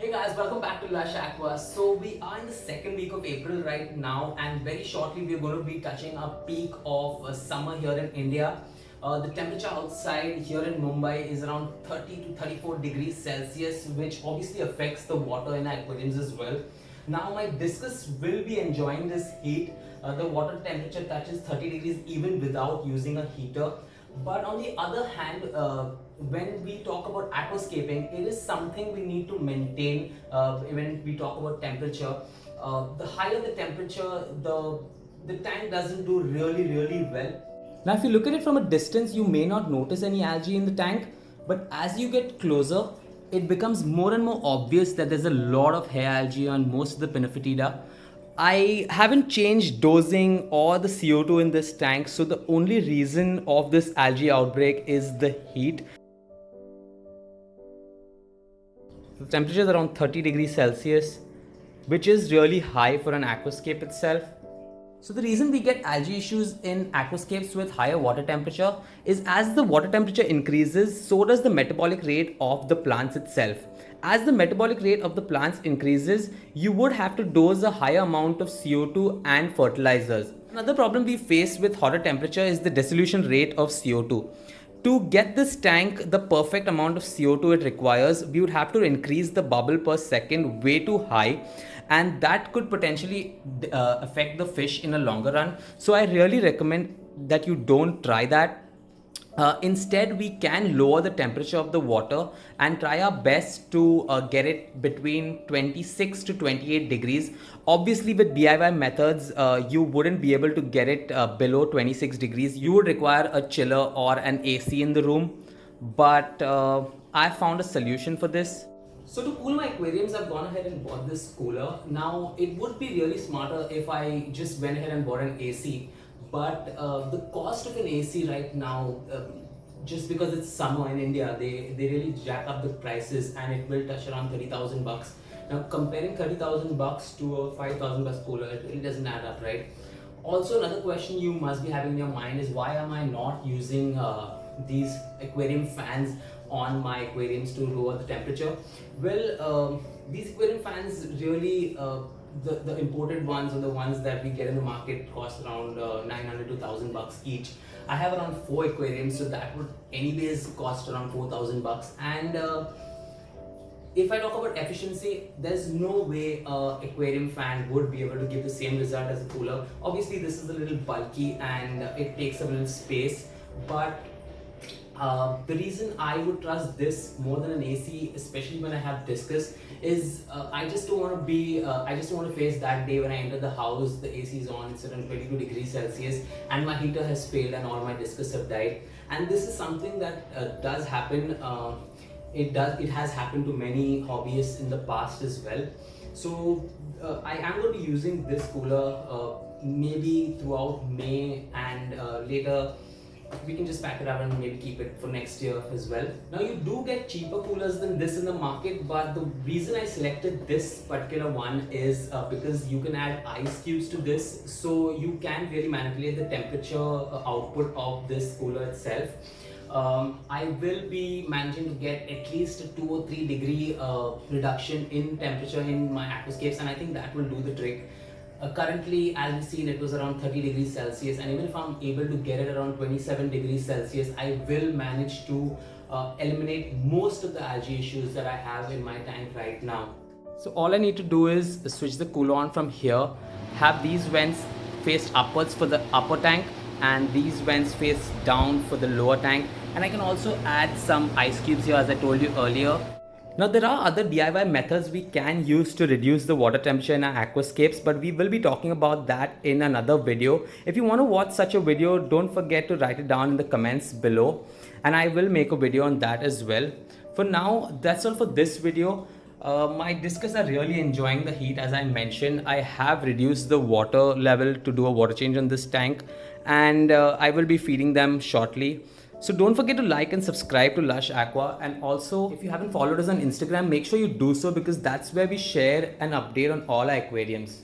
Hey guys, welcome back to Lush Aqua. So we are in the second week of April right now, and very shortly we're going to be touching a peak of summer here in India. The temperature outside here in Mumbai is around 30 to 34 degrees Celsius, which obviously affects the water in aquariums as well. Now my discus will be enjoying this heat. The water temperature touches 30 degrees even without using a heater. But on the other hand, when we talk about aquascaping, it is something we need to maintain when we talk about temperature. The higher the temperature, the tank doesn't do really well. Now, if you look at it from a distance, you may not notice any algae in the tank, but as you get closer, it becomes more and more obvious that there's a lot of hair algae on most of the Pinophytida. I haven't changed dosing or the CO2 in this tank, so the only reason of this algae outbreak is the heat. The temperature is around 30 degrees Celsius, which is really high for an aquascape itself. So the reason we get algae issues in aquascapes with higher water temperature is as the water temperature increases, so does the metabolic rate of the plants itself. As the metabolic rate of the plants increases, you would have to dose a higher amount of CO2 and fertilizers. Another problem we face with hotter temperature is the dissolution rate of CO2. To get this tank the perfect amount of CO2 it requires, we would have to increase the bubble per second way too high, and that could potentially affect the fish in a longer run. So I really recommend that you don't try that. Instead, we can lower the temperature of the water and try our best to get it between 26 to 28 degrees. Obviously, with DIY methods, you wouldn't be able to get it below 26 degrees. You would require a chiller or an AC in the room. But I found a solution for this. So to cool my aquariums, I've gone ahead and bought this cooler. Now, it would be really smarter if I just went ahead and bought an AC. But the cost of an AC right now, just because it's summer in India, they really jack up the prices, and it will touch around 30,000 bucks. Now, comparing 30,000 bucks to a 5,000 bucks cooler, it really doesn't add up, right? Also, another question you must be having in your mind is, why am I not using these aquarium fans on my aquariums to lower the temperature? Well, these aquarium fans really, the imported ones or the ones that we get in the market cost around 900 to 1,000 bucks each. I have around 4 aquariums, so that would anyways cost around 4,000 bucks. And if I talk about efficiency, there's no way aquarium fan would be able to give the same result as a cooler. Obviously, this is a little bulky and it takes a little space, but the reason I would trust this more than an AC, especially when I have discus, is I just don't want to be, I just don't want to face that day when I enter the house, the AC is on, it's around 22 degrees Celsius, and my heater has failed and all my discus have died. And this is something that does happen. It has happened to many hobbyists in the past as well. So I am going to be using this cooler maybe throughout May, and later we can just pack it up and maybe keep it for next year as well. Now, you do get cheaper coolers than this in the market, but the reason I selected this particular one is because you can add ice cubes to this, so you can really manipulate the temperature output of this cooler itself. I will be managing to get at least a 2 or 3 degree reduction in temperature in my aquascapes, and I think that will do the trick. Currently, as we've seen, it was around 30 degrees Celsius, and even if I'm able to get it around 27 degrees Celsius, I will manage to eliminate most of the algae issues that I have in my tank right now. So all I need to do is switch the cooler on from here, have these vents faced upwards for the upper tank, and these vents face down for the lower tank, and I can also add some ice cubes here, as I told you earlier. Now, there are other DIY methods we can use to reduce the water temperature in our aquascapes, but we will be talking about that in another video. If you want to watch such a video, don't forget to write it down in the comments below, and I will make a video on that as well. For now, that's all for this video. My discus are really enjoying the heat. As I mentioned, I have reduced the water level to do a water change on this tank, and I will be feeding them shortly. So don't forget to like and subscribe to Lush Aqua, and also if you haven't followed us on Instagram, make sure you do so, because that's where we share an update on all our aquariums.